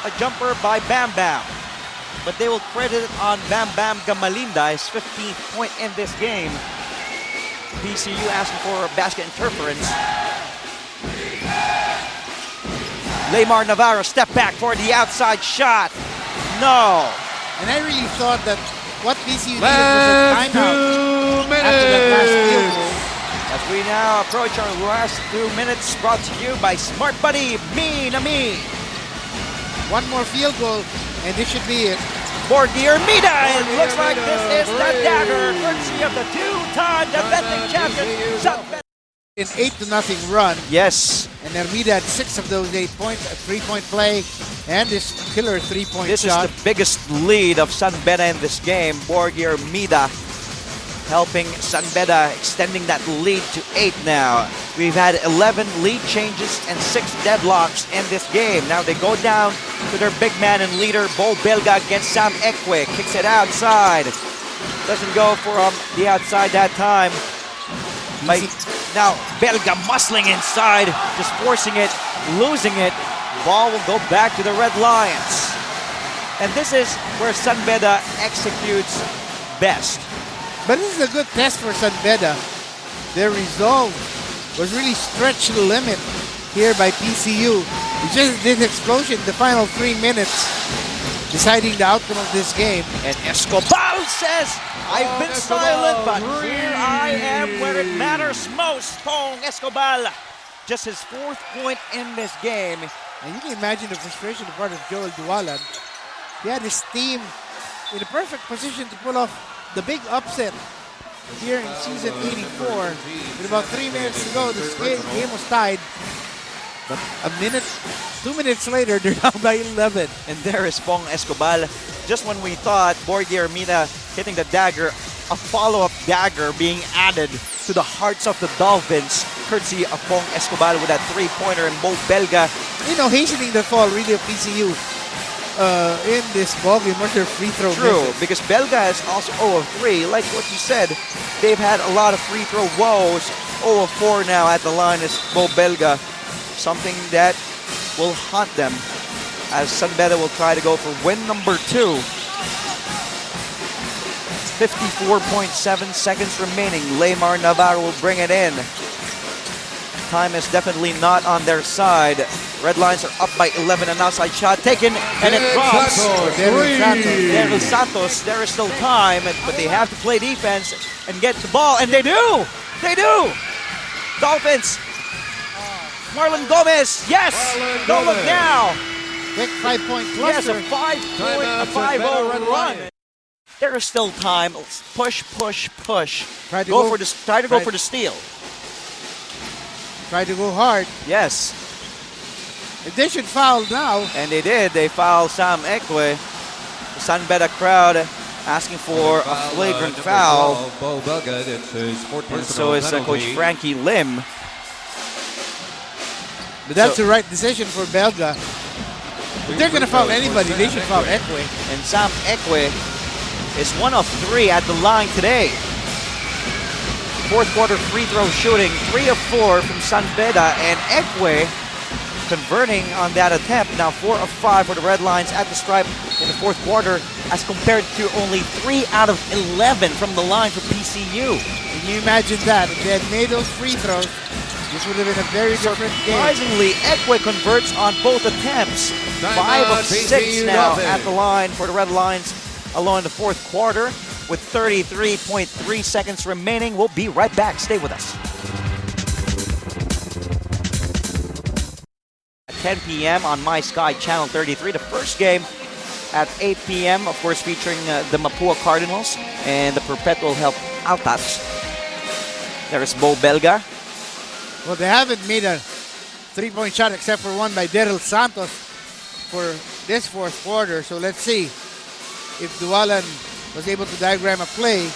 a jumper by Bam Bam. But they will credit it on Bam Bam Gamalinda, his 15th point in this game. PCU asking for a basket interference. Lamar Navarro step back for the outside shot. No. And I really thought that what PCU needed was a timeout after that last field goal. As we now approach our last 2 minutes, brought to you by Smart Buddy Me. One more field goal, and this should be it. Borgi Armida, it looks like this is the dagger, courtesy of the two-time defending champion, Sunbeda. An 8-0 run. Yes. And Armida had 6 of those 8 points, a 3-point play, and this killer 3-point This shot. is the biggest lead of Sunbeda in this game. Borgi Armida helping Sunbeda, extending that lead to 8 now. We've had 11 lead changes and 6 deadlocks in this game. Now they go down to their big man and leader, Bo Belga against Sam Ekwe. Kicks it outside. Doesn't go for the outside that time. Now Belga muscling inside, just forcing it, losing it. Ball will go back to the Red Lions. And this is where Sunbeda executes best. But this is a good test for Sunbeda. Their resolve was really stretched to the limit here by PCU. It's just this explosion in the final 3 minutes deciding the outcome of this game. And Escobal says, I've been silent, but here I am where it matters most. Pong Escobal, just his 4th point in this game. And you can imagine the frustration on the part of Joel Dualan. He had his team in a perfect position to pull off the big upset here in season 84. With about 3 minutes to go, the game was tied. But 2 minutes later, they're down by 11. And there is Pong Escobal. Just when we thought Borgi Armida hitting the dagger, a follow-up dagger being added to the hearts of the Dolphins, courtesy of Pong Escobal with that 3-pointer, and Bo Belga. You know, hastening the fall really of PCU in this ballgame was their free throw. True, misses. because Belga is also 0 of 3. Like what you said, they've had a lot of free throw woes. 0 of 4 now at the line is Bo Belga. Something that will haunt them as Sunbeda will try to go for win number 2. 54.7 seconds remaining. Lamar Navarro will bring it in. Time is definitely not on their side. Red Lions are up by 11. An outside shot taken, and it drops. Daryl Santos, there is still time, but they have to play defense and get the ball, and they do! They do! Dolphins! Marlon Gomez, yes! Don't look now! Big 5-point Yes, cluster. a 5-0 run. There is still time. Push. Try to Go for the steal. Try to go hard. Yes. They should foul now. And they did. They fouled Sam Ekwe. The Sunbeda crowd asking for a flagrant foul. And so is Coach Frankie Lim. But that's the right decision for Belga. If they're going to foul anybody, they should foul Ekwe. And Sam Ekwe is 1 of 3 at the line today. 4th quarter free throw shooting, 3 of 4 from Sunbeda, and Ekwe converting on that attempt. Now 4 of 5 for the Red Lions at the stripe in the 4th quarter, as compared to only 3 out of 11 from the line for PCU. Can you imagine that? If they had made those free throws, this would have been a very different game. Surprisingly, Ekwe converts on both attempts. 5 of 6 now at the line for the Red Lions alone in the 4th quarter with 33.3 seconds remaining. We'll be right back. Stay with us. At 10 p.m. on My Sky Channel 33, the first game at 8 p.m., of course, featuring the Mapua Cardinals and the Perpetual Health Altas. There is Bo Belga. Well, they haven't made a 3-point shot except for one by Daryl Santos for this 4th quarter. So let's see if Dualan was able to diagram a play.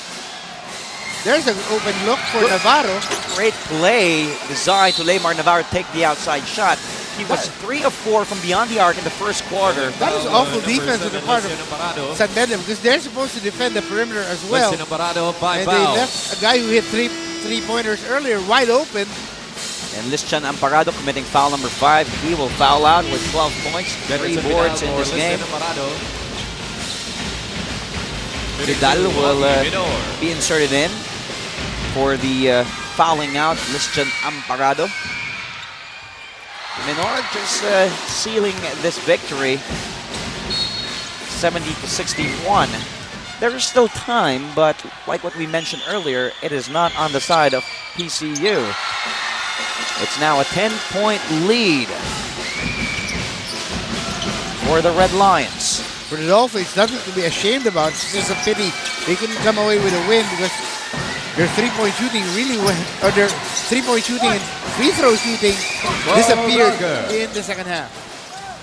There's an open look for Navarro. Great play designed to Lamar Navarro take the outside shot. He was 3 of 4 from beyond the arc in the 1st quarter. That is awful defense on the part of Sunbeda, because they're supposed to defend the perimeter as well. And they left a guy who hit three-pointers earlier wide open. And Lischan Amparado committing foul number 5. He will foul out with 12 points, 3 boards in this game. Vidal will be inserted in for the fouling out Lischan Amparado. Menor just sealing this victory, 70-61. There is still time, but like what we mentioned earlier, it is not on the side of PCU. It's now a 10-point lead for the Red Lions. For the Dolphins, nothing to be ashamed about. It's just a pity they couldn't come away with a win because their three-point shooting really went, or their three-point shooting and free throw shooting disappeared in the second half.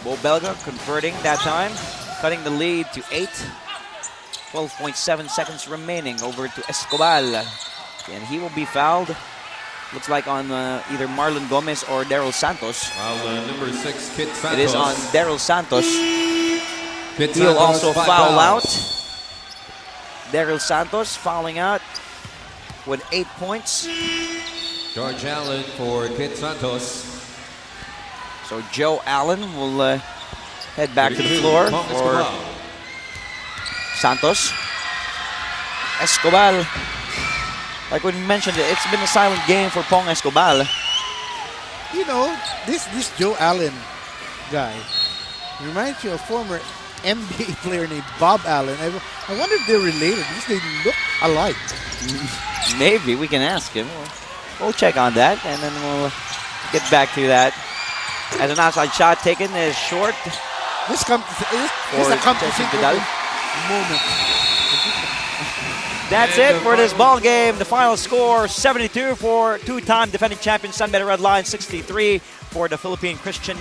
Bo Belga converting that time, cutting the lead to 8. 12.7 seconds remaining over to Escobal. And he will be fouled. Looks like on either Marlon Gomez or Daryl Santos. Number 6, Kit Santos. It is on Daryl Santos. Kit He'll Santos, also 5 foul fouls. out. Daryl Santos fouling out with 8 points. George Allen for Kit Santos. So Joe Allen will head back to the floor for Santos. Escobal. Like we mentioned, it's been a silent game for Pong Escobal. You know, this Joe Allen guy reminds you of a former NBA player named Bob Allen. I wonder if they're related because they look alike. Maybe we can ask him. We'll check on that, and then we'll get back to that. As an outside shot taken is short. This is a competition moment. That's it for this ball game. The final score, 72 for two-time defending champion Sunbed Red Lions, 63 for the Philippine Christian